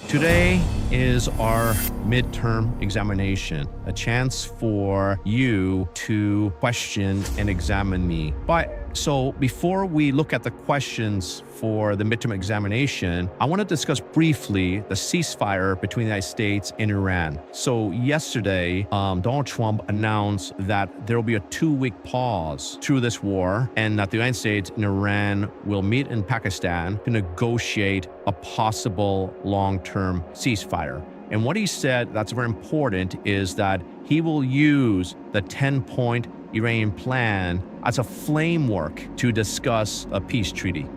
Today is our midterm examination, a chance for you to question and examine me. So before we look at the questions for the midterm examination, I want to discuss briefly the ceasefire between the United States and Iran. So yesterday, Donald Trump announced that there will be a 2-week pause through this war and that the United States and Iran will meet in Pakistan to negotiate a possible long-term ceasefire. And what he said that's very important is that he will use the 10-point Iranian plan as a framework to discuss a peace treaty.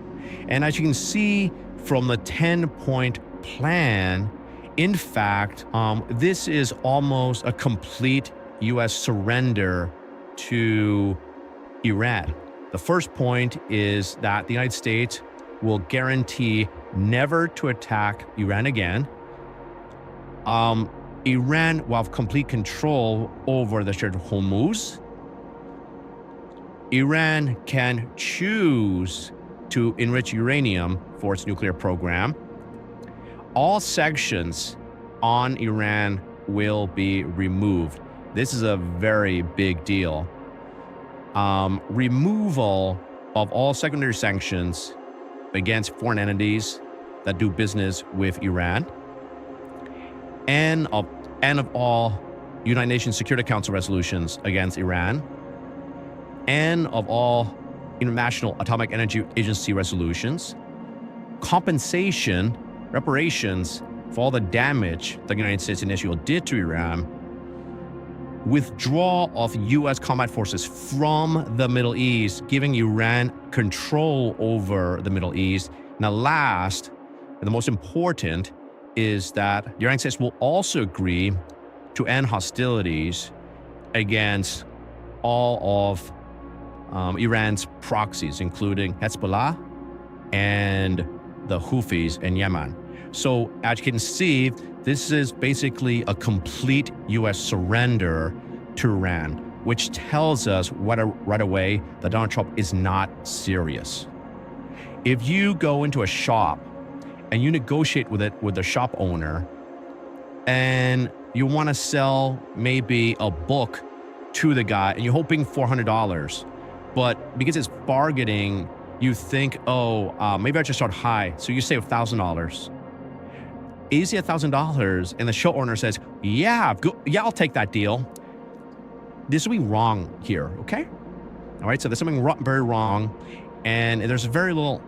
And as you can see from the 10-point plan, in fact, this is almost a complete U.S. surrender to Iran. The first point is that the United States will guarantee never to attack Iran again. Iran will have complete control over the Strait of Hormuz. Iran can choose to enrich uranium for its nuclear program. All sanctions on Iran will be removed. This is a very big deal. Removal of all secondary sanctions against foreign entities that do business with Iran, and of all United Nations Security Council resolutions against Iran, and of all International Atomic Energy Agency resolutions, compensation, reparations for all the damage the United States and Israel did to Iran, withdrawal of U.S. combat forces from the Middle East, giving Iran control over the Middle East. Now, last, and the most important, is that the United States will also agree to end hostilities against all of Iran's proxies, including Hezbollah and the Houthis in Yemen. So as you can see, this is basically a complete U.S. surrender to Iran, which tells us right away that Donald Trump is not serious. If you go into a shop and you negotiate with the shop owner and you want to sell maybe a book to the guy and you're hoping $400, but because it's bargaining, you think, maybe I just start high. So you save $1,000. Easy $1,000, and the show owner says, yeah, I'll take that deal. There's something wrong here, okay? All right, so there's something very wrong, and there's very little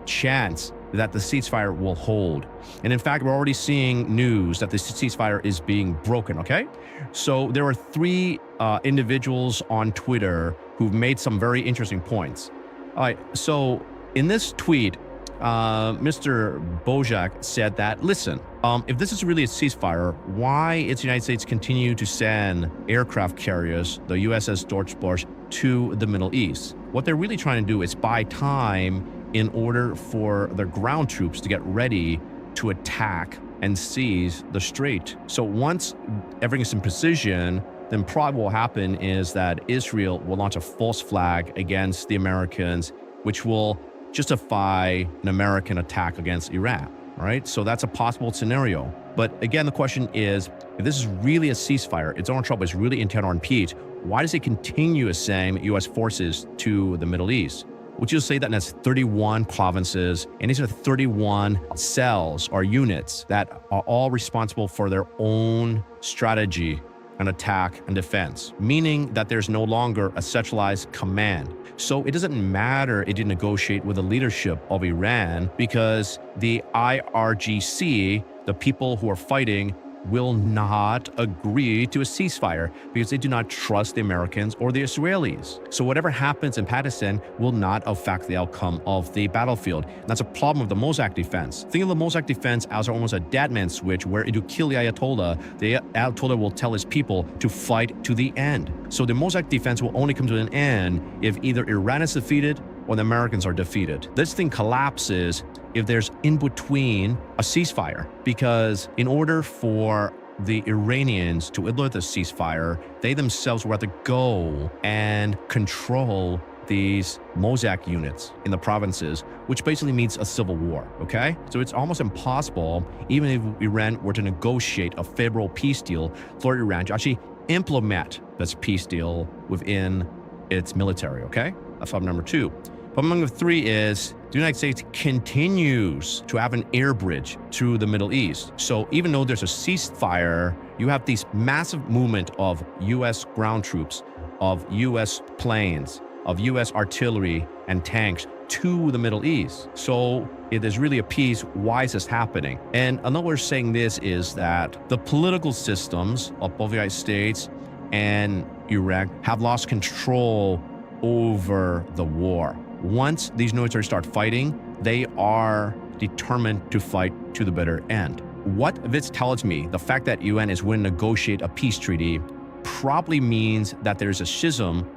chance that the ceasefire will hold. And in fact, we're already seeing news that the ceasefire is being broken, okay? So there are 3 individuals on Twitter who've made some very interesting points. All right, so in this tweet, Mr. Bojack said that, listen, if this is really a ceasefire, why is the United States continue to send aircraft carriers, the USS George Bush, to the Middle East? What they're really trying to do is buy time in order for their ground troops to get ready to attack and seize the strait. So once everything is in position, then probably what will happen is that Israel will launch a false flag against the Americans, which will justify an American attack against Iran, right? So that's a possible scenario. But again, the question is, if this is really a ceasefire, if Donald Trump is really intent on peace, why does he continue to send U.S. forces to the Middle East? Would you say that there's 31 provinces, and these are 31 cells or units that are all responsible for their own strategy and attack and defense, meaning that there's no longer a centralized command. So it doesn't matter if you negotiate with the leadership of Iran, because the IRGC, the people who are fighting, will not agree to a ceasefire because they do not trust the Americans or the Israelis. So whatever happens in Pakistan will not affect the outcome of the battlefield. And that's a problem of the Mossack defense. Think of the Mossack defense as almost a dead man switch, where if you kill the Ayatollah will tell his people to fight to the end. So the Mossack defense will only come to an end if either Iran is defeated or the Americans are defeated. This thing collapses if there's in between a ceasefire, because in order for the Iranians to implement the ceasefire, they themselves will have to go and control these Mossack units in the provinces, which basically means a civil war, okay? So it's almost impossible, even if Iran were to negotiate a favorable peace deal for Iran to actually implement this peace deal within its military, okay? That's problem number two. Problem number three is the United States continues to have an air bridge through the Middle East. So even though there's a ceasefire, you have these massive movement of U.S. ground troops, of U.S. planes, of U.S. artillery and tanks to the Middle East. So it is really a piece, why is this happening? And another way of saying this is that the political systems of both the United States and Iraq have lost control over the war. Once these militaries start fighting, they are determined to fight to the bitter end. What this tells me, the fact that UN is willing to negotiate a peace treaty probably means that there's a schism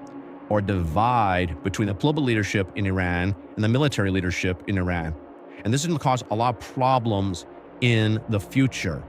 or divide between the political leadership in Iran and the military leadership in Iran. And this is going to cause a lot of problems in the future.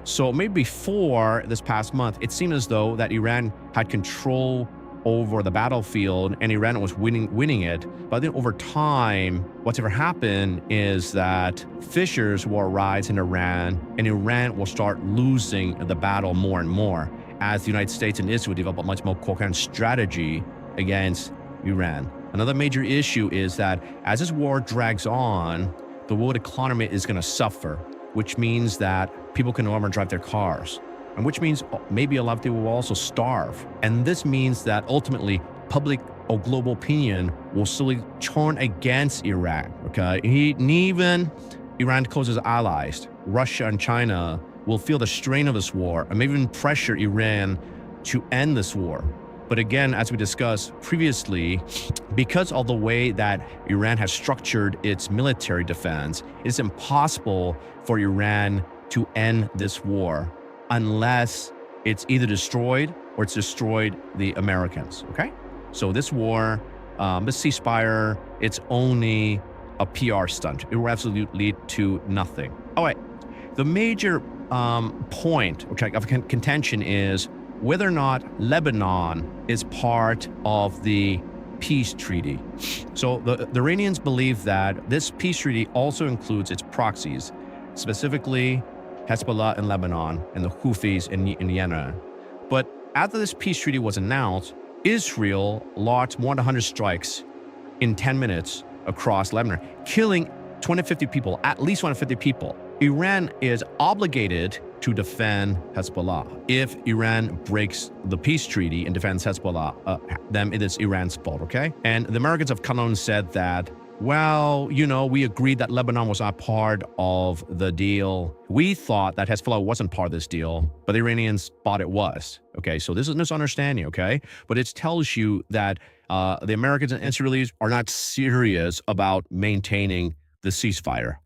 So maybe before this past month, it seemed as though that Iran had control over the battlefield and Iran was winning it. But then over time, what's ever happened is that fissures will arise in Iran and Iran will start losing the battle more and more as the United States and Israel develop a much more coherent strategy against Iran. Another major issue is that as this war drags on, the world economy is going to suffer, which means that people can no longer drive their cars, and which means maybe a lot of people will also starve. And this means that ultimately public or global opinion will slowly turn against Iran, okay? And even Iran closest allies, Russia and China, will feel the strain of this war and maybe even pressure Iran to end this war. But again, as we discussed previously, because of the way that Iran has structured its military defense, it's impossible for Iran to end this war unless it's either destroyed or it's destroyed the Americans, okay? So this war, this ceasefire, it's only a PR stunt. It will absolutely lead to nothing. All right, the major point of contention is whether or not Lebanon is part of the peace treaty. So the Iranians believe that this peace treaty also includes its proxies, specifically Hezbollah in Lebanon and the Houthis in Yemen. But after this peace treaty was announced, Israel launched more than 100 strikes in 10 minutes across Lebanon, killing 250 people, at least 150 people. Iran is obligated to defend Hezbollah. If Iran breaks the peace treaty and defends Hezbollah, then it is Iran's fault, okay? And the Americans have come on and said that, well, you know, we agreed that Lebanon was not part of the deal. We thought that Hezbollah wasn't part of this deal, but the Iranians thought it was, okay? So this is a misunderstanding, okay? But it tells you that the Americans and Israelis are not serious about maintaining the ceasefire.